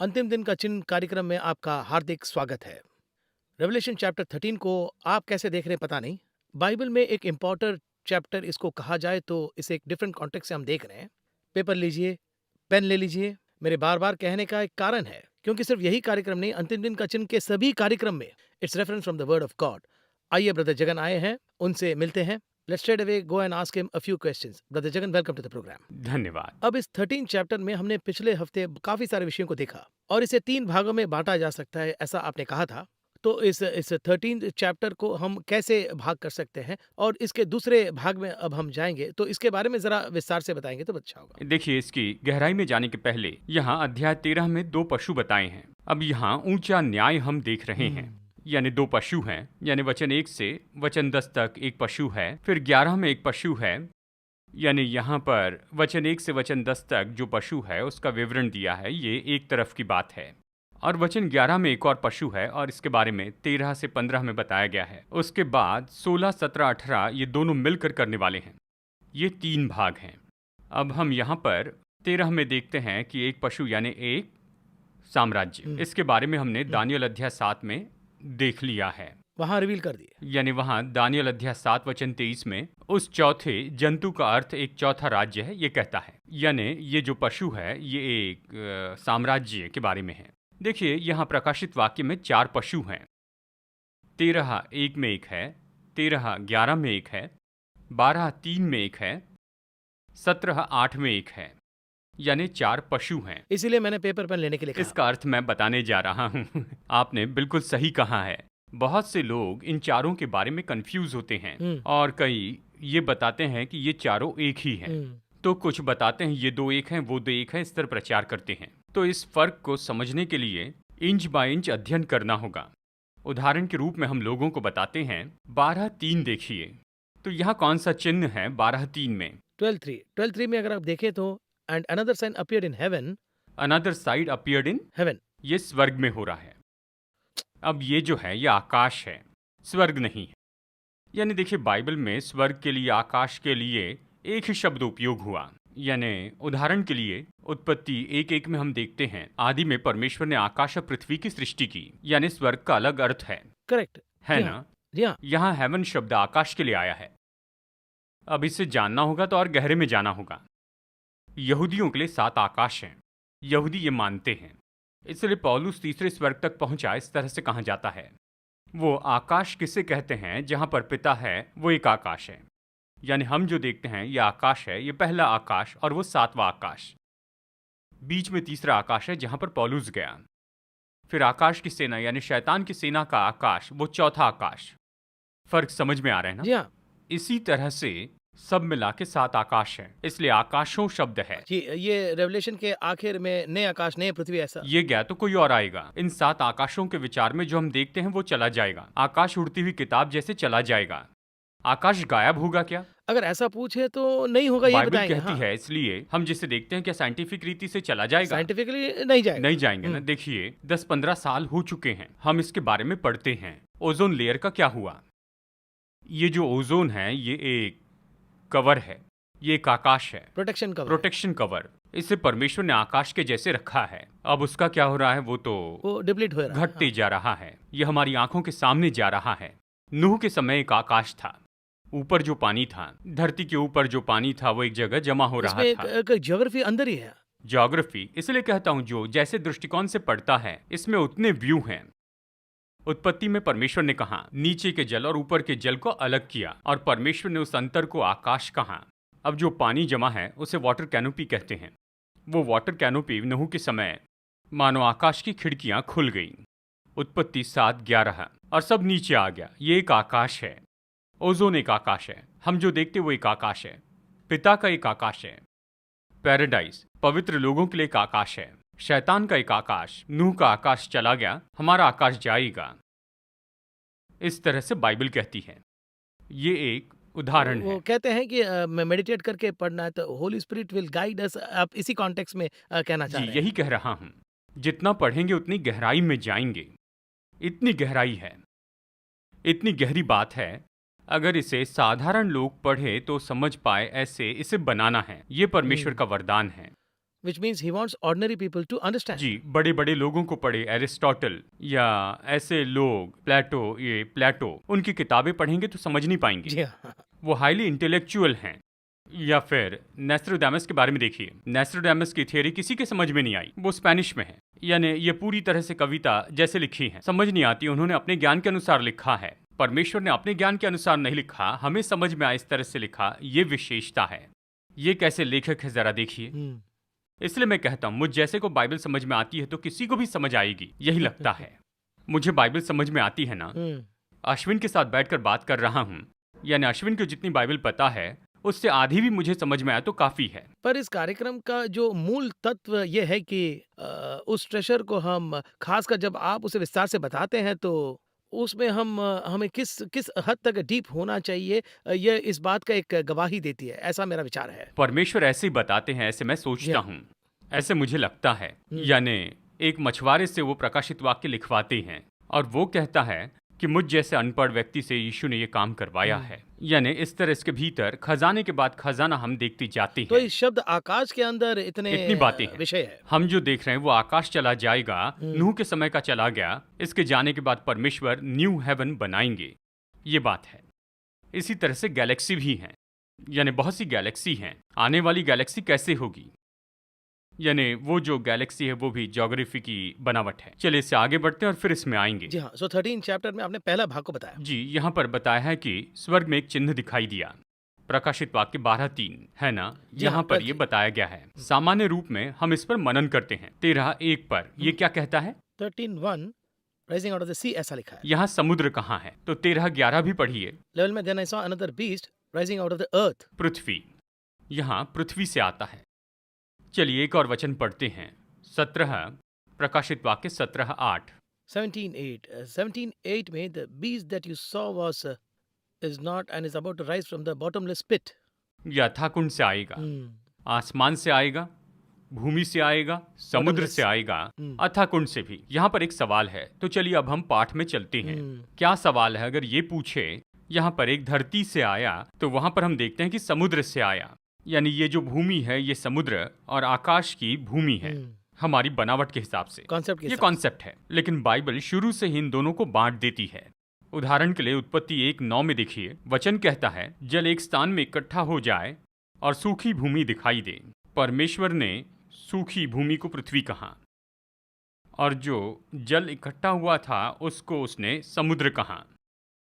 अंतिम दिन का चिन्ह कार्यक्रम में आपका हार्दिक स्वागत है। रेवलेशन चैप्टर 13 को आप कैसे देख रहे हैं पता नहीं। बाइबल में एक इम्पोर्टेंट चैप्टर इसको कहा जाए तो इसे एक डिफरेंट कॉन्टेक्स्ट से हम देख रहे हैं। पेपर लीजिए, पेन ले लीजिए। मेरे बार-बार कहने का एक कारण है, क्योंकि सिर्फ यही कार्यक्रम नहीं, अंतिम दिन का चिन्ह के सभी कार्यक्रम में it's reference from the word of God. आइए ब्रदर जगन आए हैं, उनसे मिलते हैं। Let's straight away go and ask him a few questions. Brother Jagan, welcome to the program. धन्यवाद। अब इस 13 चैप्टर में हमने पिछले हफ्ते काफ़ी सारे विषयों को देखा और इसे 3 भागों में बाँटा जा सकता है, ऐसा आपने कहा था। तो इस 13 चैप्टर को हम कैसे भाग कर सकते हैं? और इसके दूसरे भाग में अब हम जाएँगे, तो इसके बारे में ज़रा विस्तार से बताएँगे तो अच्छा होगा। देखिए, इसकी गहराई में जाने के पहले यहाँ अध्याय 13 में 2 पशु बताए हैं। अब यहाँ ऊंचा न्याय हम देख रहे हैं। यानी 2 पशु हैं, यानी वचन 1 से वचन 10 तक एक पशु है, फिर 11 में एक पशु है। यानी यहाँ पर वचन 1 से वचन 10 तक जो पशु है उसका विवरण दिया है, ये एक तरफ की बात है। और वचन 11 में एक और पशु है और इसके बारे में 13 से 15 में बताया गया है। उसके बाद 16, 17, 18 ये दोनों मिलकर करने वाले हैं। ये 3 भाग हैं। अब हम यहाँ पर 13 में देखते हैं कि एक पशु यानी एक साम्राज्य, इसके बारे में हमने दानियल अध्याय 7 में देख लिया है। वहाँ रिवील कर दिए। यानी वहाँ दानियल अध्याय 7 वचन 23 में उस चौथे जंतु का अर्थ एक चौथा राज्य है, ये कहता है। यानी ये जो पशु है ये एक साम्राज्य के बारे में है। देखिए, यहाँ प्रकाशित वाक्य में 4 पशु हैं। 13 1 में एक है, 13 11 में एक है, 12 3 में एक है, 17 8 में एक है। यानी 4 पशु हैं। इसीलिए मैंने पेपर पेन लेने के लिए कहा। इसका अर्थ मैं बताने जा रहा हूँ। आपने बिल्कुल सही कहा है। बहुत से लोग इन चारों के बारे में कंफ्यूज होते हैं और कई ये बताते हैं कि ये चारों एक ही हैं। तो कुछ बताते हैं ये 2 एक हैं, वो 2 एक हैं, इस तरह प्रचार करते हैं। तो इस फर्क को समझने के लिए इंच बाय इंच अध्ययन करना होगा। उदाहरण के रूप में हम लोगों को बताते हैं 12 3 देखिए। तो यहाँ कौन सा चिन्ह है 12 3 में? 12 3 में अगर आप देखें तो and another sign appeared in heaven. Another side appeared in heaven, ये स्वर्ग में हो रहा है। अब ये जो है ये आकाश है, स्वर्ग नहीं है। यानी देखिए, बाइबल में स्वर्ग के लिए, आकाश के लिए एक ही शब्द उपयोग हुआ। यानी उदाहरण के लिए उत्पत्ति 1:1 में हम देखते हैं आदि में परमेश्वर ने आकाश और पृथ्वी की सृष्टि की। यानी स्वर्ग का अलग अर्थ है, करेक्ट है जी ना? हाँ, जी हाँ। यहाँ हेवन शब्द आकाश के लिए आया है। अब इसे जानना होगा तो और गहरे में जाना होगा। यहूदियों के लिए 7 आकाश हैं। यहूदी ये मानते हैं, इसलिए पौलुस तीसरे स्वर्ग तक पहुंचा। इस तरह से कहा जाता है। वो आकाश किसे कहते हैं? जहां पर पिता है वो एक आकाश है। यानी हम जो देखते हैं ये आकाश है, ये पहला आकाश और वो 7वां आकाश। बीच में तीसरा आकाश है जहां पर पौलुस गया। फिर आकाश की सेना यानी शैतान की सेना का आकाश, वो चौथा आकाश। फर्क समझ में आ रहा है ना? जी हाँ इसी तरह से सब मिला के 7 आकाश हैं, इसलिए आकाशों शब्द है। जी, ये रेवलेशन के आखिर में नए आकाश नए पृथ्वी ऐसा। ये गया तो कोई और आएगा। इन 7 आकाशों के विचार में जो हम देखते हैं वो चला जाएगा। आकाश उड़ती हुई किताब जैसे चला जाएगा। आकाश गायब होगा क्या? अगर ऐसा पूछे तो नहीं होगा, ये बाइबल बताएंगे। कहती हाँ, है, इसलिए हम जिसे देखते हैं क्या साइंटिफिक रीति से चला जाएगा? साइंटिफिकली नहीं जाएगा। नहीं जाएंगे ना। देखिए, 10-15 साल हो चुके हैं, हम इसके बारे में पढ़ते हैं। ओजोन लेयर का क्या हुआ? ये जो ओजोन है ये एक कवर है, ये एक आकाश है, प्रोटेक्शन कवर। Protection cover. इसे परमेश्वर ने आकाश के जैसे रखा है। अब उसका क्या हो रहा है? वो डिप्लीट हो रहा है। घटते जा रहा है। यह हमारी आंखों के सामने जा रहा है। नूह के समय एक आकाश था, ऊपर जो पानी था, धरती के ऊपर जो पानी था वो एक जगह जमा हो रहा इसमें था। एक ज्योग्राफी अंदर ही है। ज्योग्राफी इसलिए कहता हूं, जो जैसे दृष्टिकोण से पढ़ता है इसमें उतने व्यू हैं। उत्पत्ति में परमेश्वर ने कहा नीचे के जल और ऊपर के जल को अलग किया, और परमेश्वर ने उस अंतर को आकाश कहा। अब जो पानी जमा है उसे वाटर कैनोपी कहते हैं। वो वाटर कैनोपी नूह के समय मानो आकाश की खिड़कियां खुल गई। उत्पत्ति 7:11 और सब नीचे आ गया। ये एक आकाश है। ओजोन एक आकाश है। हम जो देखते वो एक आकाश है। पिता का एक आकाश है। पैराडाइज पवित्र लोगों के लिए एक आकाश है। शैतान का एक आकाश। नूह का आकाश चला गया, हमारा आकाश जाएगा। इस तरह से बाइबल कहती है। ये एक उदाहरण वो है। कहते हैं कि मेडिटेट करके पढ़ना है तो Holi spirit will guide us. आप इसी कॉन्टेक्स्ट में कहना जी, चाह रहे यही हैं। कह रहा हूं। जितना पढ़ेंगे उतनी गहराई में जाएंगे। इतनी गहराई है, इतनी गहरी बात है। अगर इसे साधारण लोग पढ़े तो समझ पाए, ऐसे इसे बनाना है। ये परमेश्वर का वरदान है। which means he wants ordinary people to understand. जी, बड़े-बड़े लोगों को पढ़े, एरिस्टोटल या ऐसे लोग, प्लेटो, उनकी किताबें पढ़ेंगे तो समझ नहीं पाएंगे। जी हाँ। वो हाईली इंटेलेक्चुअल हैं। या फिर नेस्ट्रोडामस के बारे में देखिए, नेस्ट्रोडामस की थियरी किसी के समझ में नहीं आई, वो स्पेनिश में है, यानी ये पूरी तरह से कविता जैसे लिखी है, समझ नहीं आती, उन्होंने अपने ज्ञान के अनुसार लिखा है। परमेश्वर ने अपने ज्ञान के अनुसार नहीं लिखा, हमें समझ में आए इस तरह से लिखा, ये विशेषता है। ये कैसे लेखक है जरा देखिए। इसलिए मैं कहता हूँ, मुझ जैसे को बाइबल समझ में आती है तो किसी को भी समझ आएगी, यही लगता है। मुझे बाइबल समझ में आती है ना, अश्विन के साथ बैठकर बात कर रहा हूँ, यानी अश्विन को जितनी बाइबल पता है उससे आधी भी मुझे समझ में आया तो काफी है। पर इस कार्यक्रम का जो मूल तत्व ये है कि उस ट्रेशर को हम खासकर जब आप उसे विस्तार से बताते हैं तो उसमें हमें किस किस हद तक डीप होना चाहिए, ये इस बात का एक गवाही देती है, ऐसा मेरा विचार है। परमेश्वर ऐसे ही बताते हैं, ऐसे मैं जी सोचता हाँ। हूँ, ऐसे मुझे लगता है। यानी एक मछुआरे से वो प्रकाशित वाक्य लिखवाते हैं और वो कहता है कि मुझ जैसे अनपढ़ व्यक्ति से यीशु ने ये काम करवाया है। यानी इस तरह इसके भीतर खजाने के बाद खजाना हम देखते जाते तो हैं। इस शब्द आकाश के अंदर इतने इतनी बातें हैं। विषय है। हम जो देख रहे हैं वो आकाश चला जाएगा, नूह के समय का चला गया, इसके जाने के बाद परमेश्वर न्यू हेवन बनाएंगे, ये बात है। इसी तरह से गैलेक्सी भी हैं, यानी बहुत सी गैलेक्सी हैं। आने वाली गैलेक्सी कैसे होगी, यानी वो जो गैलेक्सी है वो भी ज्योग्राफी की बनावट है। चलिए इससे आगे बढ़ते हैं और फिर इसमें आएंगे। जी हाँ। सो 13 चैप्टर में आपने पहला भाग को बताया। जी, यहाँ पर बताया है कि स्वर्ग में एक चिन्ह दिखाई दिया, प्रकाशित वाक्य 12:3 है ना। जी यहाँ हाँ, पर पर- ये बताया गया है। सामान्य रूप में हम इस पर मनन करते हैं। 13:1 पर ये क्या कहता है, 13:1 राइजिंग आउट ऑफ द सी, ऐसा लिखा है। यहाँ समुद्र कहाँ है। तो 13:11 भी पढ़िए, लेवल में then I saw another beast rising out of the earth. पृथ्वी, यहाँ पृथ्वी से आता है। चलिए एक और वचन पढ़ते हैं, 17 प्रकाशित वाक्य 17:8। 17:8 में the beast that you saw was is not and is about to rise from the bottomless pit. यथाकुंड से आएगा, आसमान से आएगा, भूमि से आएगा, समुद्र Bottomless. से आएगा, अथाकुंड से भी। यहाँ पर एक सवाल है, तो चलिए अब हम पाठ में चलते हैं। क्या सवाल है, अगर ये पूछे यहाँ पर एक धरती से आया, तो वहां पर हम देखते हैं कि समुद्र से आया, यानी ये जो भूमि है ये समुद्र और आकाश की भूमि है, हमारी बनावट के हिसाब से। कॉन्सेप्ट ये कॉन्सेप्ट है, लेकिन बाइबल शुरू से ही इन दोनों को बांट देती है। उदाहरण के लिए उत्पत्ति 1:9 में देखिए, वचन कहता है जल एक स्थान में इकट्ठा हो जाए और सूखी भूमि दिखाई दे। परमेश्वर ने सूखी भूमि को पृथ्वी कहा और जो जल इकट्ठा हुआ था उसको उसने समुद्र कहा,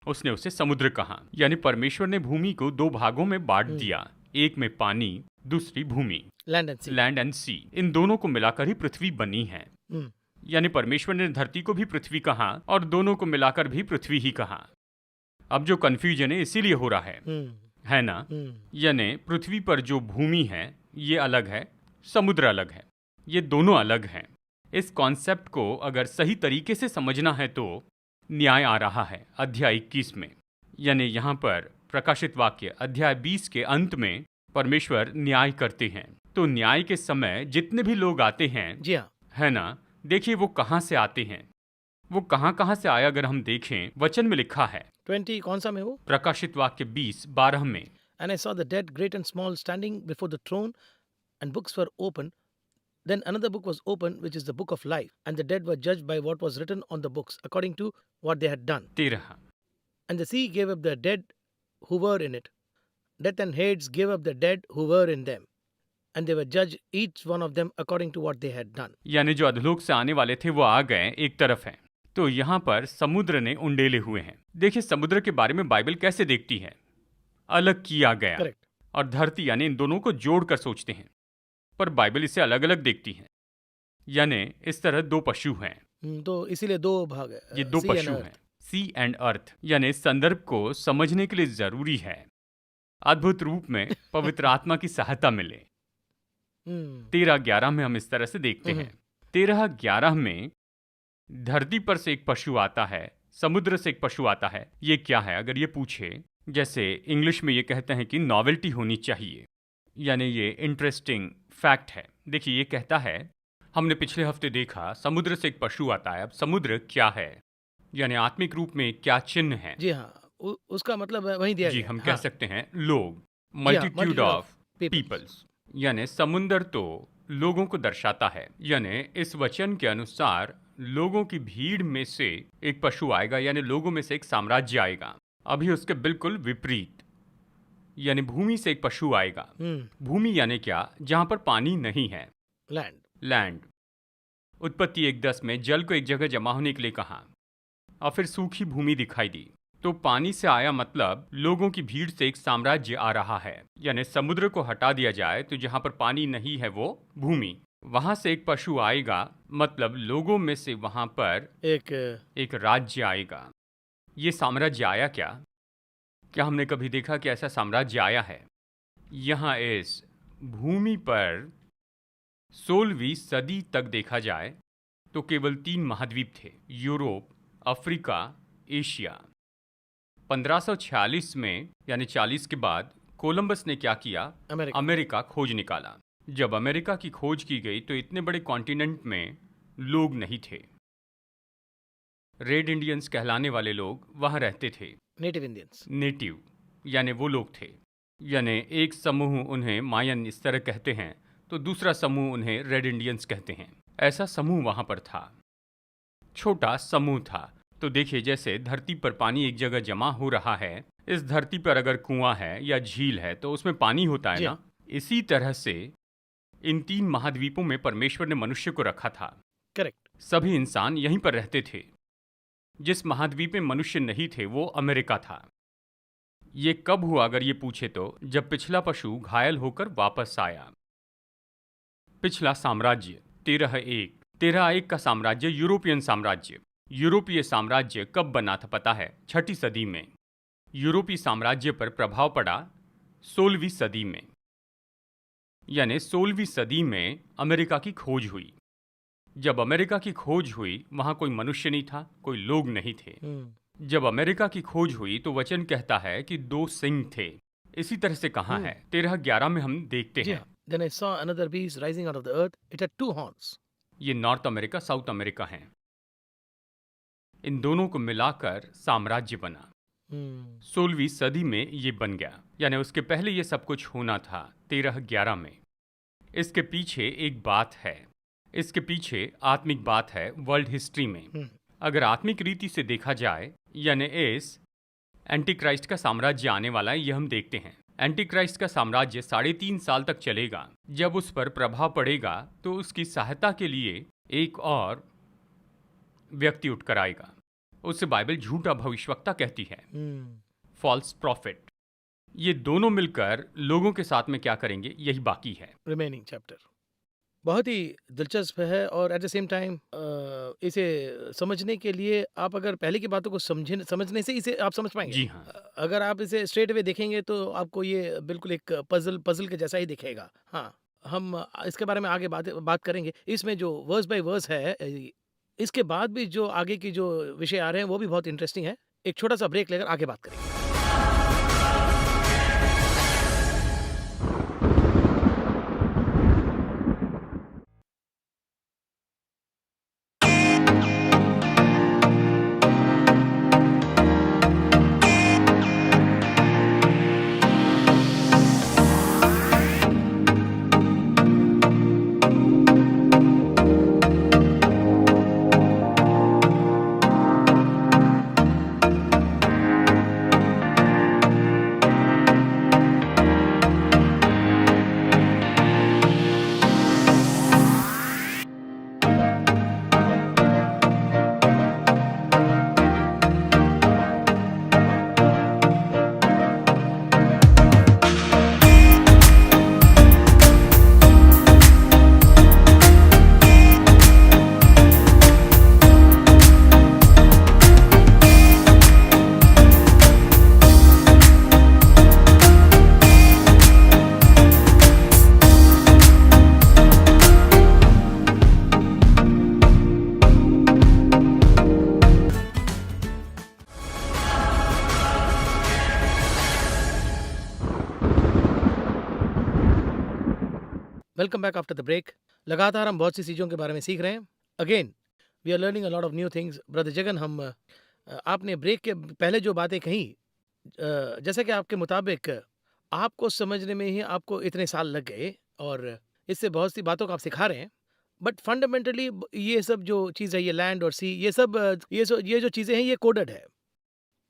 उसने उसे समुद्र कहा। यानी परमेश्वर ने भूमि को दो भागों में बांट दिया, एक में पानी, दूसरी भूमि, लैंड एंड सी। इन दोनों को मिलाकर ही पृथ्वी बनी है। यानी परमेश्वर ने धरती को भी पृथ्वी कहा और दोनों को मिलाकर भी पृथ्वी ही कहा। अब जो कंफ्यूजन है इसीलिए हो रहा है ना। यानी पृथ्वी पर जो भूमि है ये अलग है, समुद्र अलग है, ये दोनों अलग हैं। इस कॉन्सेप्ट को अगर सही तरीके से समझना है तो न्याय आ रहा है अध्याय 21 में। यानी यहाँ पर प्रकाशित वाक्य अध्याय 20 के अंत में परमेश्वर न्याय करते हैं। तो न्याय के समय जितने भी लोग आते हैं, जी हाँ, है ना, देखिए वो कहाँ से आते हैं, वो कहाँ से आया। अगर हम देखें वचन में लिखा है 20 कौन सा में वो? प्रकाशित वाक्य 20:12 में, And I saw the dead, great and small, standing before the throne, and books were opened. Then another book was opened, which is the book of life. And the dead were judged by what was written on the books, according to what they had done. 13 And the sea gave up the dead who were in it. Death and Hades gave up the dead who were in them. And they were judged, each one of them, according to what they had done. यानी जो अधोलोक से आने वाले थे वो आ गए, एक तरफ है। तो यहाँ पर समुद्र ने उंडेले हुए हैं। देखिए समुद्र के बारे में बाइबल कैसे देखती है, अलग किया गया। Correct. और धरती यानी इन दोनों को जोड़कर सोचते हैं, पर बाइबल इसे अलग अलग देखती है। यानी इस तरह दो पशु हैं। तो इसीलिए दो भाग है, ये दो sea and पशु earth. हैं, सी एंड अर्थ। यानी इस संदर्भ को समझने के लिए जरूरी है अद्भुत रूप में पवित्र आत्मा की सहायता मिले। 13:11 में हम इस तरह से देखते हैं। 13:11 में धरती पर से एक पशु आता है, समुद्र से एक पशु आता है। ये क्या है, अगर ये पूछे, जैसे इंग्लिश में ये कहते हैं कि नॉवेल्टी होनी चाहिए, यानी ये इंटरेस्टिंग फैक्ट है। देखिए ये कहता है, हमने पिछले हफ्ते देखा समुद्र से एक पशु आता है। अब समुद्र क्या है, यानी आत्मिक रूप में क्या चिन्ह है। जी हाँ, उसका मतलब वही दिया जी गया। हम हाँ, कह सकते हैं लोग, मल्टीट्यूड ऑफ पीपल्स। यानी समुंदर तो लोगों को दर्शाता है। यानी इस वचन के अनुसार लोगों की भीड़ में से एक पशु आएगा, यानी लोगों में से एक साम्राज्य आएगा। अभी उसके बिल्कुल विपरीत, यानी भूमि से एक पशु आएगा। भूमि यानी क्या? जहां पर पानी नहीं है, लैंड। लैंड। उत्पत्ति 1:10 में जल को एक जगह जमा होने के लिए कहा और फिर सूखी भूमि दिखाई दी। तो पानी से आया मतलब लोगों की भीड़ से एक साम्राज्य आ रहा है। यानी समुद्र को हटा दिया जाए तो जहां पर पानी नहीं है वो भूमि, वहां से एक पशु आएगा मतलब लोगों में से वहां पर एक राज्य आएगा। ये साम्राज्य आया क्या? क्या हमने कभी देखा कि ऐसा साम्राज्य आया है? यहाँ इस भूमि पर 16वीं सदी तक देखा जाए तो केवल 3 महाद्वीप थे, यूरोप, अफ्रीका, एशिया। 1546 में यानी 40 के बाद कोलंबस ने क्या किया? अमेरिका खोज निकाला। जब अमेरिका की खोज की गई तो इतने बड़े कॉन्टिनेंट में लोग नहीं थे। रेड इंडियंस कहलाने वाले लोग वहां रहते थे। Native Indians. नेटिव यानी वो लोग थे। यानी एक समूह उन्हें मायन इस तरह कहते हैं तो दूसरा समूह उन्हें रेड इंडियंस कहते हैं। ऐसा समूह वहां पर था, छोटा समूह था। तो देखिए, जैसे धरती पर पानी एक जगह जमा हो रहा है, इस धरती पर अगर कुआं है या झील है तो उसमें पानी होता है ना। इसी तरह से इन 3 महाद्वीपों में परमेश्वर ने मनुष्य को रखा था। करेक्ट। सभी इंसान यहीं पर रहते थे। जिस महाद्वीप में मनुष्य नहीं थे वो अमेरिका था। ये कब हुआ अगर ये पूछे तो जब पिछला पशु घायल होकर वापस आया। पिछला साम्राज्य 1301 का साम्राज्य यूरोपियन साम्राज्य। यूरोपीय साम्राज्य कब बना था पता है? 6ठी सदी में। यूरोपीय साम्राज्य पर प्रभाव पड़ा 16वीं सदी में। यानी 16वीं सदी में अमेरिका की खोज हुई। जब अमेरिका की खोज हुई वहां कोई मनुष्य नहीं था, कोई लोग नहीं थे। जब अमेरिका की खोज हुई तो वचन कहता है कि 2 सिंह थे। इसी तरह से कहाँ है? 13:11 में हम देखते हैं। Then I saw another beast rising out of the earth. It had 2 horns. ये नॉर्थ अमेरिका, साउथ अमेरिका हैं। इन दोनों को मिलाकर साम्राज्य बना। 16वीं सदी में ये बन गया। यानी उसके पहले ये सब कुछ होना था 13:11 में। इसके पीछे एक बात है, इसके पीछे आत्मिक बात है वर्ल्ड हिस्ट्री में। अगर आत्मिक रीति से देखा जाए, यानी इस एंटी क्राइस्ट का साम्राज्य आने वाला है, ये हम देखते हैं। एंटी क्राइस्ट का साम्राज्य 3.5 साल तक चलेगा। जब उस पर प्रभाव पड़ेगा तो उसकी सहायता के लिए एक और व्यक्ति उठकर आएगा। उससे बाइबल झूठा भविष्यवक्ता कहती है, फॉल्स प्रॉफिट। ये दोनों मिलकर लोगों के साथ में क्या करेंगे, यही बाकी है। रिमेनिंग चैप्टर बहुत ही दिलचस्प है और एट द सेम टाइम इसे समझने के लिए आप अगर पहले की बातों को समझने से इसे आप समझ पाएंगे। जी हाँ। अगर आप इसे स्ट्रेट अवे देखेंगे तो आपको ये बिल्कुल एक पजल के जैसा ही दिखेगा। हाँ, हम इसके बारे में आगे बात करेंगे। इसमें जो वर्स बाय वर्स है, इसके बाद भी जो आगे की जो विषय आ रहे हैं वो भी बहुत इंटरेस्टिंग है। एक छोटा सा ब्रेक लेकर आगे बात करेंगे। Welcome back after the break. लगातार हम बहुत सी चीज़ों के बारे में सीख रहे हैं। Again we are learning a lot of new things. Brother Jagan, हम आपने ब्रेक के पहले जो बातें कही, जैसा कि आपके मुताबिक आपको समझने में ही आपको इतने साल लग गए और इससे बहुत सी बातों को आप सिखा रहे हैं। बट फंडामेंटली ये सब जो चीज़ है, ये लैंड और सी, ये सब ये जो चीज़ें हैं ये कोडेड है।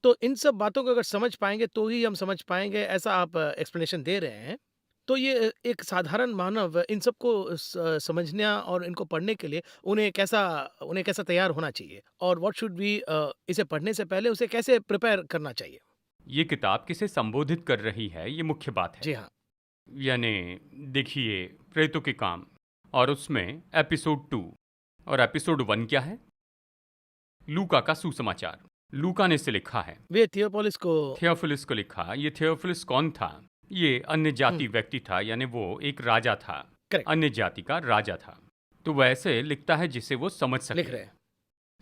तो इन सब बातों को अगर समझ पाएँगे तो ही हम समझ पाएँगे, ऐसा आप एक्सप्लेनेशन दे रहे हैं। तो ये एक साधारण मानव इन सबको समझना और इनको पढ़ने के लिए उन्हें कैसा तैयार होना चाहिए? और व्हाट शुड बी इसे पढ़ने से पहले उसे कैसे प्रिपेयर करना चाहिए? ये किताब किसे संबोधित कर रही है, ये मुख्य बात है। जी हाँ। यानी देखिए, प्रेतों के काम, और उसमें एपिसोड 2 और एपिसोड 1 क्या है? लूका का सुसमाचार। लूका ने इसे लिखा है। वे थियोपोलिस को थियोफिलस को लिखा। ये थियोफिलस कौन था? ये अन्य जाति हुँ, व्यक्ति था, यानी वो एक राजा था, करेक्ट, अन्य जाति का राजा था। तो वैसे लिखता है जिसे वो समझ लिख सके, रहे हैं,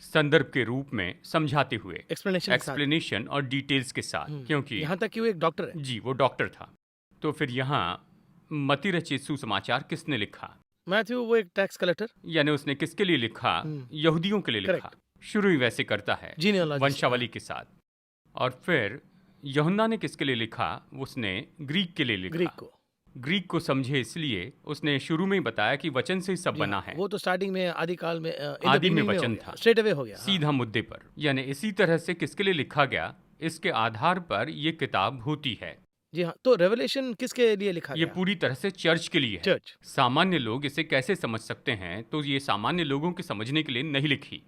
संदर्भ के रूप में समझाते हुए, एक्सप्लेनेशन के साथ। एक्सप्लेनेशन और डिटेल्स के साथ, क्योंकि यहाँ तक कि वो एक डॉक्टर है। जी वो डॉक्टर था। तो फिर यहाँ मती रचित सुसमाचार किसने लिखा? मैथ्यू वो एक टैक्स कलेक्टर। यानी उसने किसके लिए लिखा? हुँ, यहूदियों के लिए लिखा। करेक्ट, शुरू ही वैसे करता है, जीनियोलॉजिस्ट वंशावली के साथ। और फिर यूहन्ना ने किसके लिए लिखा? उसने ग्रीक के लिए ग्रीक लिखा। को। ग्रीक को समझे इसलिए उसने शुरू में ही बताया कि वचन से ही सब जी हाँ, बना है। वो तो स्टार्टिंग में आदिकाल में इन द आदि में बिगिनिंग में हो वचन गया, था, स्ट्रेट अवे हो गया। हाँ, सीधा मुद्दे पर। यानी इसी तरह से किसके लिए लिखा गया, इसके आधार पर ये किताब होती है। जी हाँ, तो रेवलेशन किसके लिए लिखा ये गया? पूरी तरह से चर्च के लिए है। चर्च। सामान्य लोग इसे कैसे समझ सकते हैं? तो ये सामान्य लोगों के समझने के लिए नहीं लिखी,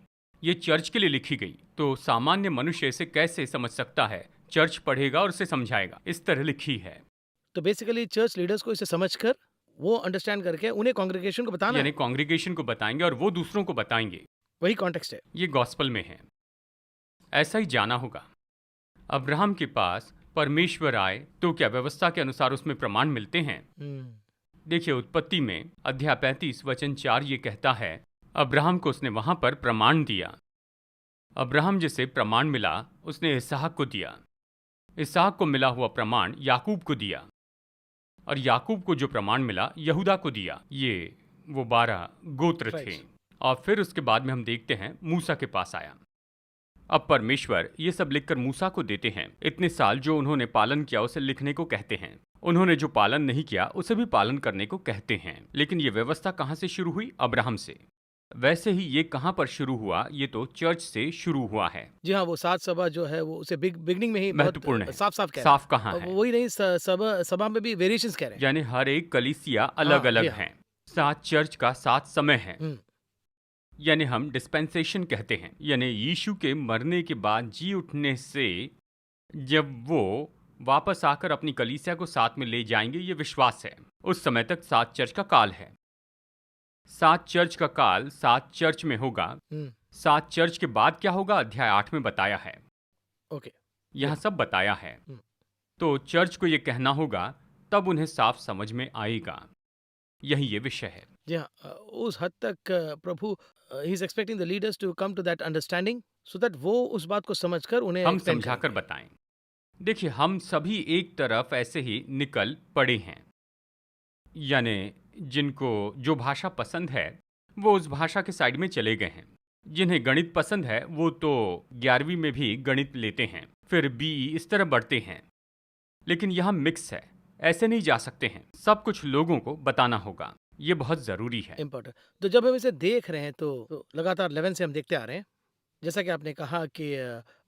ये चर्च के लिए लिखी गई। तो सामान्य मनुष्य इसे कैसे समझ सकता है? चर्च पढ़ेगा और उसे समझाएगा, इस तरह लिखी है। तो बेसिकली चर्च लीडर्स को इसे समझकर, वो अंडरस्टैंड करके उन्हें कांग्रीगेशन को बताना यानी है। कांग्रीगेशन को बताएंगे और वो दूसरों को बताएंगे। वही कॉन्टेक्स्ट है। ये गॉस्पल में है। ऐसा ही जाना होगा। अब्राहम के पास परमेश्वर आए तो क्या व्यवस्था के अनुसार उसमें प्रमाण मिलते हैं? हुँ, देखिए, उत्पत्ति में अध्याय 35 वचन 4 ये कहता है, अब्राहम को उसने वहां पर प्रमाण दिया। अब्राहम जिसे प्रमाण मिला उसने इसहाक को दिया। इसहाक को मिला हुआ प्रमाण याकूब को दिया, और याकूब को जो प्रमाण मिला यहूदा को दिया। ये वो 12 गोत्र थे। राइट। और फिर उसके बाद में हम देखते हैं मूसा के पास आया। अब परमेश्वर ये सब लिखकर मूसा को देते हैं। इतने साल जो उन्होंने पालन किया उसे लिखने को कहते हैं। उन्होंने जो पालन नहीं किया उसे भी पालन करने को कहते हैं। लेकिन ये व्यवस्था कहाँ से शुरू हुई? अब्राहम से। वैसे ही ये कहाँ पर शुरू हुआ? ये तो चर्च से शुरू हुआ है। जी हाँ, वो सात सभा जो है वो उसे बिगिनिंग में ही बहुत महत्वपूर्ण है। साफ-साफ कह रहे हैं। साफ कहाँ और है? वही नहीं, सभा में भी वेरिएशंस कह रहे हैं। यानी हर एक कलीसिया अलग हाँ, जी अलग हाँ। है। 7 चर्च का 7 समय है। हुँ, यानी हम डिस्पेंसेशन कहते हैं। यानी यीशु के मरने के बाद जी उठने से जब वो वापस आकर अपनी कलीसिया को साथ में ले जाएंगे, ये विश्वास है। उस समय तक 7 चर्च का काल है। 7 चर्च का काल 7 चर्च में होगा। हुँ, 7 चर्च के बाद क्या होगा? अध्याय 8 में बताया है। ओके। यहाँ सब बताया है। हुँ। तो चर्च को ये कहना होगा, तब उन्हें साफ समझ में आएगा। यही ये विषय है। जी हाँ, उस हद तक प्रभु ही is expecting the leaders to come to that understanding so that वो उस बात को समझकर उन्हें हम एक्सप्लेन समझाकर करेंगे। बताएं। देखिए, हम सभी एक तरफ ऐसे ही निकल पड़े हैं। यानी जिनको जो भाषा पसंद है वो उस भाषा के साइड में चले गए हैं। जिन्हें गणित पसंद है वो तो 11वीं में भी गणित लेते हैं, फिर बीई, इस तरह बढ़ते हैं। लेकिन यहाँ मिक्स है, ऐसे नहीं जा सकते हैं। सब कुछ लोगों को बताना होगा, ये बहुत ज़रूरी है। इम्पोर्टेंट। तो जब हम इसे देख रहे हैं तो लगातार 11 से हम देखते आ रहे हैं। जैसा कि आपने कहा कि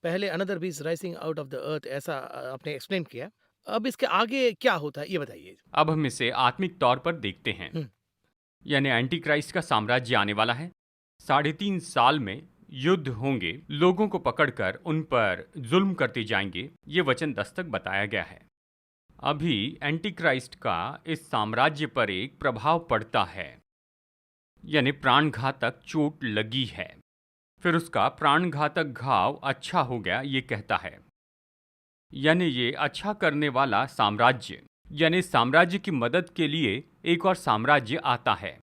पहले another beast rising out of the अर्थ, ऐसा आपने एक्सप्लेन किया। अब इसके आगे क्या होता है ये बताइए? अब हम इसे आत्मिक तौर पर देखते हैं। हुँ, यानी एंटी क्राइस्ट का साम्राज्य आने वाला है। 3.5 साल में युद्ध होंगे, लोगों को पकड़कर उन पर जुल्म करते जाएंगे। ये वचन 10 तक बताया गया है। अभी एंटी क्राइस्ट का इस साम्राज्य पर एक प्रभाव पड़ता है, यानी प्राणघातक चोट लगी है। फिर उसका प्राणघातक घाव अच्छा हो गया, ये कहता है। यानी ये अच्छा करने वाला साम्राज्य, यानी साम्राज्य की मदद के लिए एक और साम्राज्य आता है।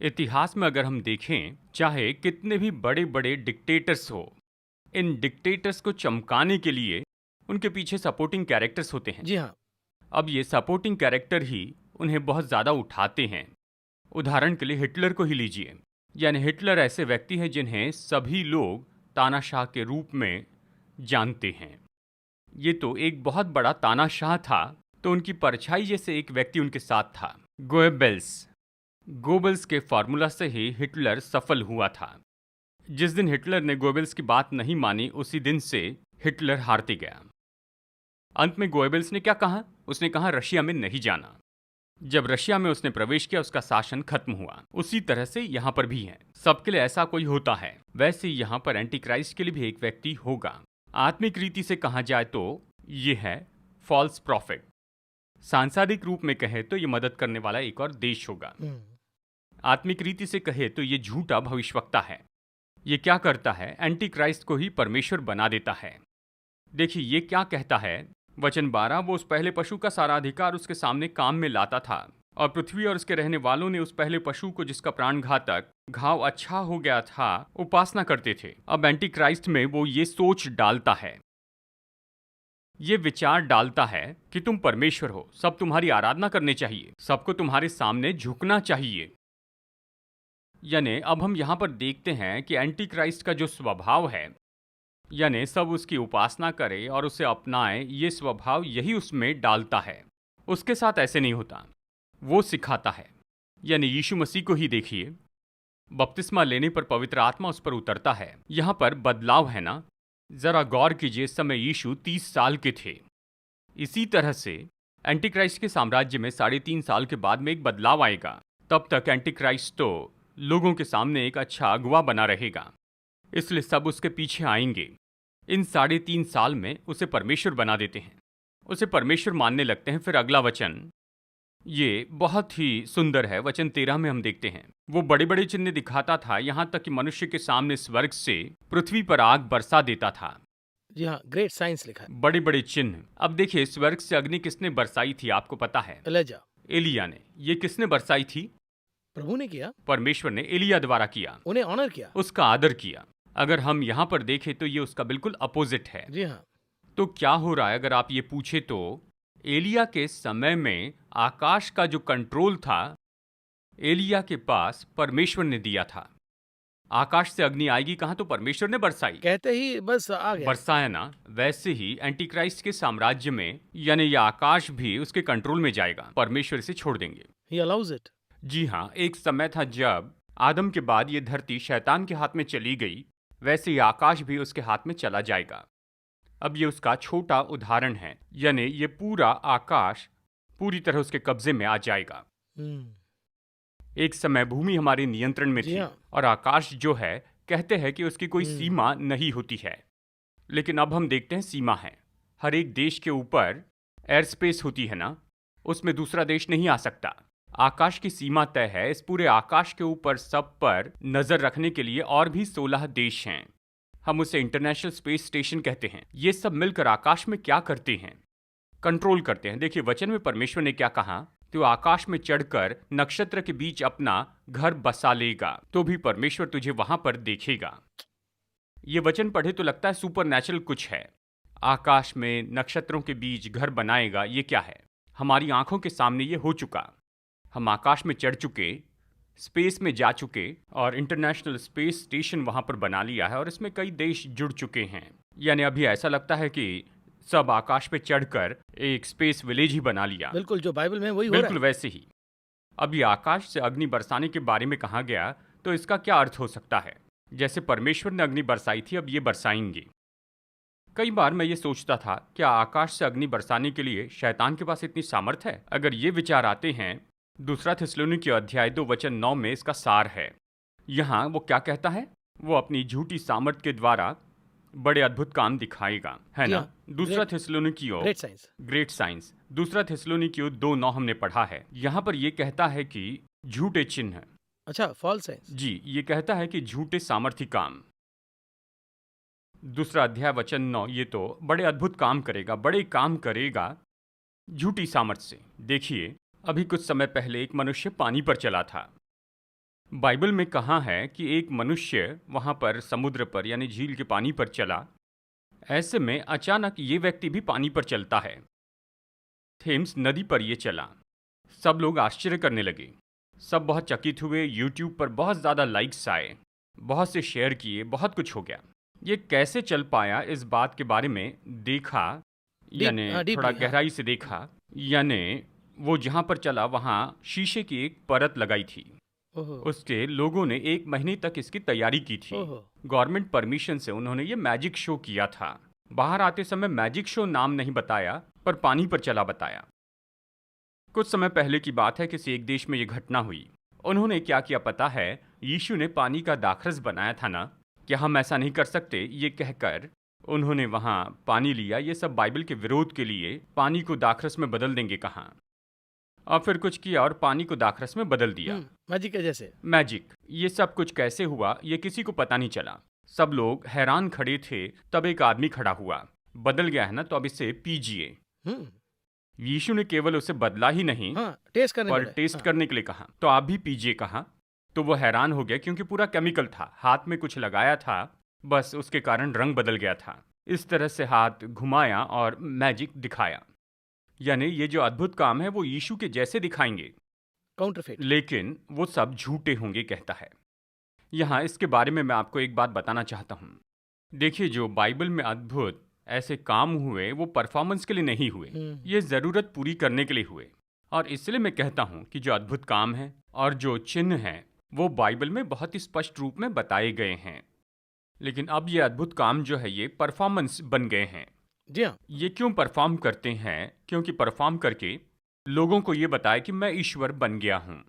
इतिहास में अगर हम देखें, चाहे कितने भी बड़े बड़े डिक्टेटर्स हो, इन डिक्टेटर्स को चमकाने के लिए उनके पीछे सपोर्टिंग कैरेक्टर्स होते हैं। जी हाँ। अब ये सपोर्टिंग कैरेक्टर ही उन्हें बहुत ज़्यादा उठाते हैं। उदाहरण के लिए हिटलर को ही लीजिए। यानी हिटलर ऐसे व्यक्ति हैं जिन्हें सभी लोग तानाशाह के रूप में जानते हैं। ये तो एक बहुत बड़ा तानाशाह था, तो उनकी परछाई जैसे एक व्यक्ति उनके साथ था, गोएबेल्स। गोबल्स के फॉर्मूला से ही हिटलर सफल हुआ था। जिस दिन हिटलर ने गोबल्स की बात नहीं मानी, उसी दिन से हिटलर हारते गया। अंत में गोबल्स ने क्या कहा? उसने कहा रशिया में नहीं जाना। जब रशिया में उसने प्रवेश किया, उसका शासन खत्म हुआ। उसी तरह से यहाँ पर भी है, सबके लिए ऐसा कोई होता है। वैसे ही यहाँ पर एंटी क्राइस्ट के लिए भी एक व्यक्ति होगा। आत्मिक रीति से कहा जाए तो ये है फॉल्स प्रॉफिट। सांसारिक रूप में कहे तो ये मदद करने वाला एक और देश होगा। आत्मिक रीति से कहे तो ये झूठा भविष्यवक्ता है। ये क्या करता है? एंटी क्राइस्ट को ही परमेश्वर बना देता है। देखिए ये क्या कहता है, वचन 12, वो उस पहले पशु का सारा अधिकार उसके सामने काम में लाता था, और पृथ्वी और उसके रहने वालों ने उस पहले पशु को, जिसका प्राण घातक घाव अच्छा हो गया था, उपासना करते थे। अब एंटी क्राइस्ट में वो ये सोच डालता है, ये विचार डालता है कि तुम परमेश्वर हो, सब तुम्हारी आराधना करने चाहिए, सबको तुम्हारे सामने झुकना चाहिए। यानी अब हम यहाँ पर देखते हैं कि एंटी क्राइस्ट का जो स्वभाव है, यानी सब उसकी उपासना करे और उसे अपनाए, ये स्वभाव यही उसमें डालता है। उसके साथ ऐसे नहीं होता, वो सिखाता है। यानी यीशु मसीह को ही देखिए, बपतिस्मा लेने पर पवित्र आत्मा उस पर उतरता है। यहाँ पर बदलाव है ना, जरा गौर कीजिए। इस समय यीशु 30 साल के थे। इसी तरह से एंटी क्राइस्ट के साम्राज्य में 3.5 साल के बाद में एक बदलाव आएगा। तब तक एंटी क्राइस्ट तो लोगों के सामने एक अच्छा अगुवा बना रहेगा, इसलिए सब उसके पीछे आएंगे। इन 3.5 साल में उसे परमेश्वर बना देते हैं, उसे परमेश्वर मानने लगते हैं। फिर अगला वचन ये बहुत ही सुंदर है। वचन 13 में हम देखते हैं, वो बड़े बड़े चिन्ह दिखाता था, यहां तक कि मनुष्य के सामने स्वर्ग से पृथ्वी पर आग बरसा देता था। जी हाँ, ग्रेट साइंस लिखा है। बड़े बड़े चिन्ह। अब देखिए, स्वर्ग से अग्नि किसने बरसाई थी? आपको पता है, एलिजा, एलिया ने। ये किसने बरसाई थी? प्रभु ने किया, परमेश्वर ने एलिया द्वारा किया, उन्हें ऑनर किया, उसका आदर किया। अगर हम यहाँ पर देखें तो ये उसका बिल्कुल अपोजिट है। जी हाँ। तो क्या हो रहा है? अगर आप ये पूछे तो एलिया के समय में आकाश का जो कंट्रोल था, एलिया के पास परमेश्वर ने दिया था। आकाश से अग्नि आएगी कहाँ? तो परमेश्वर ने बरसाई, कहते ही बस आ गया। बरसाया ना। वैसे ही एंटी क्राइस्ट के साम्राज्य में, यानी ये आकाश भी उसके कंट्रोल में जाएगा, परमेश्वर इसे छोड़ देंगे। He allows it. जी हाँ, एक समय था जब आदम के बाद ये धरती शैतान के हाथ में चली गई, वैसे ही आकाश भी उसके हाथ में चला जाएगा। अब ये उसका छोटा उदाहरण है, यानी ये पूरा आकाश पूरी तरह उसके कब्जे में आ जाएगा। एक समय भूमि हमारे नियंत्रण में जी थी, हाँ। और आकाश जो है, कहते हैं कि उसकी कोई सीमा नहीं होती है। लेकिन अब हम देखते हैं सीमा है। हर एक देश के ऊपर एयर स्पेस होती है ना, उसमें दूसरा देश नहीं आ सकता। आकाश की सीमा तय है। इस पूरे आकाश के ऊपर सब पर नजर रखने के लिए और भी 16 देश हैं। हम उसे इंटरनेशनल स्पेस स्टेशन कहते हैं। ये सब मिलकर आकाश में क्या करते हैं? कंट्रोल करते हैं। देखिए वचन में परमेश्वर ने क्या कहा, तो आकाश में चढ़कर नक्षत्र के बीच अपना घर बसा लेगा, तो भी परमेश्वर तुझे वहां पर देखेगा। ये वचन पढ़े तो लगता है सुपर नेचुरल कुछ है। आकाश में नक्षत्रों के बीच घर बनाएगा, ये क्या है? हमारी आंखों के सामने ये हो चुका। हम आकाश में चढ़ चुके, स्पेस में जा चुके, और इंटरनेशनल स्पेस स्टेशन वहां पर बना लिया है, और इसमें कई देश जुड़ चुके हैं। यानी अभी ऐसा लगता है कि सब आकाश पे चढ़कर एक स्पेस विलेज ही बना लिया। बिल्कुल, जो बाइबल में वही हो रहा बिल्कुल है। वैसे ही। अब ये आकाश से अग्नि बरसाने के बारे में कहा गया, तो इसका क्या अर्थ हो सकता है? जैसे परमेश्वर ने अग्नि बरसाई थी, अब ये बरसाएंगे। कई बार मैं ये सोचता था, क्या आकाश से अग्नि बरसाने के लिए शैतान के पास इतनी सामर्थ है? अगर ये विचार आते हैं, दूसरा थिस्सलुनीकी अध्याय 2 वचन 9 में इसका सार है। यहाँ वो क्या कहता है? वो अपनी झूठी सामर्थ के द्वारा बड़े अद्भुत काम दिखाएगा, है जी ना? हाँ, दूसरा थिस्सलुनीकियों, ग्रेट साइंस। Great science. दूसरा थिस्सलुनीकियों 2:9 हमने पढ़ा है। यहाँ पर ये कहता है कि झूठे चिन्ह, अच्छा, फॉल्स साइंस। जी, ये कहता है कि झूठे सामर्थी काम। दूसरा अध्याय वचन 9, ये तो बड़े अद्भुत काम करेगा, बड़े काम करेगा झूठी सामर्थ से। देखिए अभी कुछ समय पहले एक मनुष्य पानी पर चला था। बाइबल में कहा है कि एक मनुष्य वहां पर समुद्र पर, यानी झील के पानी पर चला। ऐसे में अचानक ये व्यक्ति भी पानी पर चलता है। थेम्स नदी पर ये चला। सब लोग आश्चर्य करने लगे, सब बहुत चकित हुए। यूट्यूब पर बहुत ज़्यादा लाइक्स आए, बहुत से शेयर किए, बहुत कुछ हो गया। ये कैसे चल पाया, इस बात के बारे में देखा, यानी थोड़ा गहराई से देखा। यानी वो जहाँ पर चला वहाँ शीशे की एक परत लगाई थी, ओहो! उसके लोगों ने 1 महीने तक इसकी तैयारी की थी। ओहो! गवर्नमेंट परमिशन से उन्होंने ये मैजिक शो किया था। बाहर आते समय मैजिक शो नाम नहीं बताया, पर पानी पर चला बताया। कुछ समय पहले की बात है, किसी एक देश में ये घटना हुई। उन्होंने क्या किया पता है? यीशु ने पानी का दाखरस बनाया था ना, क्या हम ऐसा नहीं कर सकते? ये कहकर उन्होंने वहां पानी लिया। ये सब बाइबल के विरोध के लिए पानी को दाखरस में बदल देंगे कहाँ? और फिर कुछ किया और पानी को दाखरस में बदल दिया। मैजिक के जैसे। मैजिक। ये सब कुछ कैसे हुआ ये किसी को पता नहीं चला। सब लोग हैरान खड़े थे। तब एक आदमी खड़ा हुआ, बदल गया है ना, तो अब इसे पीजिए। हुँ, यीशु ने केवल उसे बदला ही नहीं, हाँ, टेस्ट करने पर बोले। टेस्ट हाँ, करने के लिए कहा। तो आप भी पीजिए कहा। तो वो हैरान हो गया, क्योंकि पूरा केमिकल था। हाथ में कुछ लगाया था, बस उसके कारण रंग बदल गया था। इस तरह से हाथ घुमाया और मैजिक दिखाया। यानी ये जो अद्भुत काम है वो यीशु के जैसे दिखाएंगे, काउंटरफेट। लेकिन वो सब झूठे होंगे, कहता है। यहाँ इसके बारे में मैं आपको एक बात बताना चाहता हूँ। देखिए, जो बाइबल में अद्भुत ऐसे काम हुए वो परफॉर्मेंस के लिए नहीं हुए, ये ज़रूरत पूरी करने के लिए हुए। और इसलिए मैं कहता हूँ कि जो अद्भुत काम है और जो चिन्ह हैं वो बाइबल में बहुत ही स्पष्ट रूप में बताए गए हैं। लेकिन अब ये अद्भुत काम जो है ये परफॉर्मेंस बन गए हैं। जी हाँ, ये क्यों परफॉर्म करते हैं? क्योंकि परफॉर्म करके लोगों को ये बताए कि मैं ईश्वर बन गया हूँ।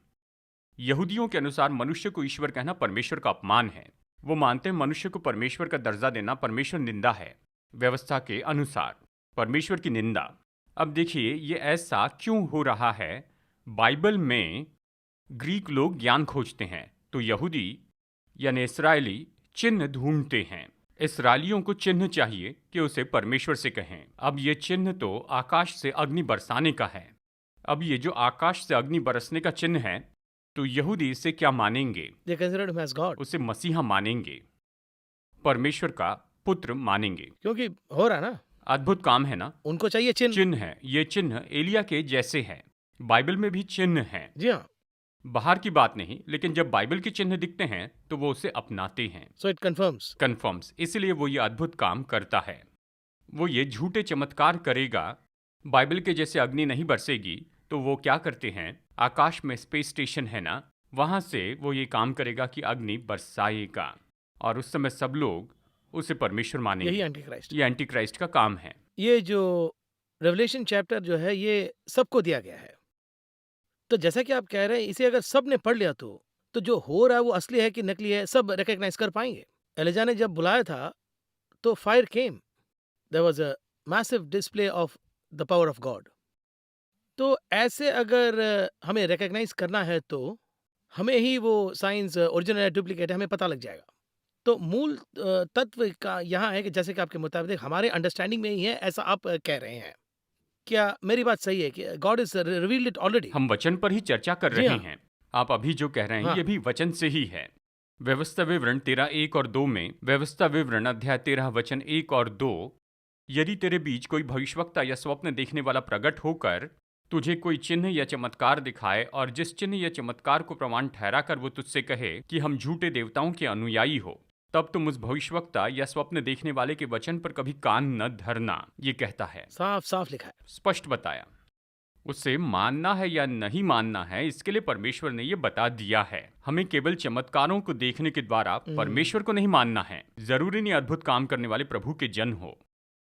यहूदियों के अनुसार मनुष्य को ईश्वर कहना परमेश्वर का अपमान है। वो मानते हैं मनुष्य को परमेश्वर का दर्जा देना परमेश्वर निंदा है। व्यवस्था के अनुसार परमेश्वर की निंदा। अब देखिए ये ऐसा क्यों हो रहा है। बाइबल में ग्रीक लोग ज्ञान खोजते हैं, तो यहूदी यानी इस्राएली चिन्ह ढूंढते हैं। इस्राएलियों को चिन्ह चाहिए कि उसे परमेश्वर से कहें। अब ये चिन्ह तो आकाश से अग्नि बरसाने का है। अब ये जो आकाश से अग्नि बरसने का चिन्ह है, तो यहूदी इसे क्या मानेंगे? they considered him as God, उसे मसीहा मानेंगे, परमेश्वर का पुत्र मानेंगे। क्योंकि हो रहा है ना, अद्भुत काम है ना, उनको चाहिए चिन्ह। चिन्ह है। ये चिन्ह एलिया के जैसे है। बाइबल में भी चिन्ह हैं, जी हाँ, बाहर की बात नहीं, लेकिन जब बाइबल के चिन्ह दिखते हैं तो वो उसे अपनाते हैं। So it confirms. कन्फर्म्स। इसलिए वो ये अद्भुत काम करता है। वो ये झूठे चमत्कार करेगा। बाइबल के जैसे अग्नि नहीं बरसेगी, तो वो क्या करते हैं? आकाश में स्पेस स्टेशन है ना, वहां से वो ये काम करेगा कि अग्नि बरसाएगा, और उस समय सब लोग उसे परमेश्वर मानेंगे। यही एंटी क्राइस्ट। ये एंटी क्राइस्ट का काम है। ये जो रेवलेशन चैप्टर जो है ये सबको दिया गया है। तो जैसा कि आप कह रहे हैं इसे अगर सब ने पढ़ लिया तो जो हो रहा है वो असली है कि नकली है सब रिकॉग्नाइज कर पाएंगे। एलिजा ने जब बुलाया था तो fire came, there was a massive display of the power of God. तो ऐसे अगर हमें रिकॉग्नाइज करना है तो हमें ही वो साइंस ओरिजिनल है डुप्लीकेट है हमें पता लग जाएगा। तो मूल तत्व का यहाँ है कि जैसे कि आपके मुताबिक हमारे अंडरस्टैंडिंग में ही है, ऐसा आप कह रहे हैं। क्या मेरी बात सही है कि God is revealed it already? हम वचन पर ही चर्चा कर जी रहे हाँ। हैं। आप अभी जो कह रहे हैं हाँ। ये भी वचन से ही है। व्यवस्था विवरण 13:1 और 2 में, व्यवस्था विवरण अध्याय 13 वचन 1 और 2, यदि तेरे बीच कोई भविष्यवक्ता या स्वप्न देखने वाला प्रकट होकर तुझे कोई चिन्ह या चमत्कार दिखाए, और जिस चिन्ह या चमत्कार को प्रमाण ठहरा कर वो तुझसे कहे कि हम झूठे देवताओं के अनुयायी हो, तब तुम उस भविष्यवक्ता या स्वप्न देखने वाले के वचन पर कभी कान न धरना। ये कहता है, साफ साफ लिखा है। स्पष्ट बताया। उसे मानना है या नहीं मानना है, इसके लिए परमेश्वर ने ये बता दिया है। हमें केवल चमत्कारों को देखने के द्वारा परमेश्वर को नहीं मानना है। जरूरी नहीं अद्भुत काम करने वाले प्रभु के जन हो,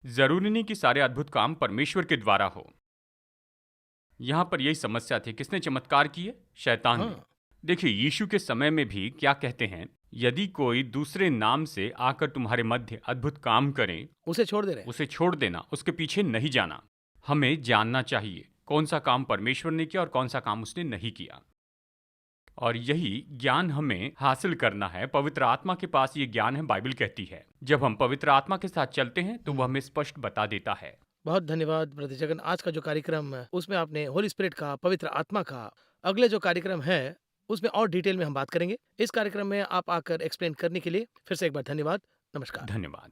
जरूरी नहीं कि सारे अद्भुत काम परमेश्वर के द्वारा हो। यहाँ पर यही समस्या थी। किसने चमत्कार किए? शैतान ने। हाँ। देखिए यीशु के समय में भी क्या कहते हैं, यदि कोई दूसरे नाम से आकर तुम्हारे मध्य अद्भुत काम करे, उसे छोड़ दे रहे हैं। उसे छोड़ देना, उसके पीछे नहीं जाना। हमें जानना चाहिए कौन सा काम परमेश्वर ने किया और कौन सा काम उसने नहीं किया, और यही ज्ञान हमें हासिल करना है। पवित्र आत्मा के पास ये ज्ञान है, बाइबल कहती है। जब हम पवित्र आत्मा के साथ चलते हैं तो वह हमें स्पष्ट बता देता है। बहुत धन्यवाद ब्रदर जगन। आज का जो कार्यक्रम उसमें आपने होली स्पिरिट का, पवित्र आत्मा का, अगले जो कार्यक्रम है उसमें और डिटेल में हम बात करेंगे। इस कार्यक्रम में आप आकर एक्सप्लेन करने के लिए फिर से एक बार धन्यवाद। नमस्कार। धन्यवाद।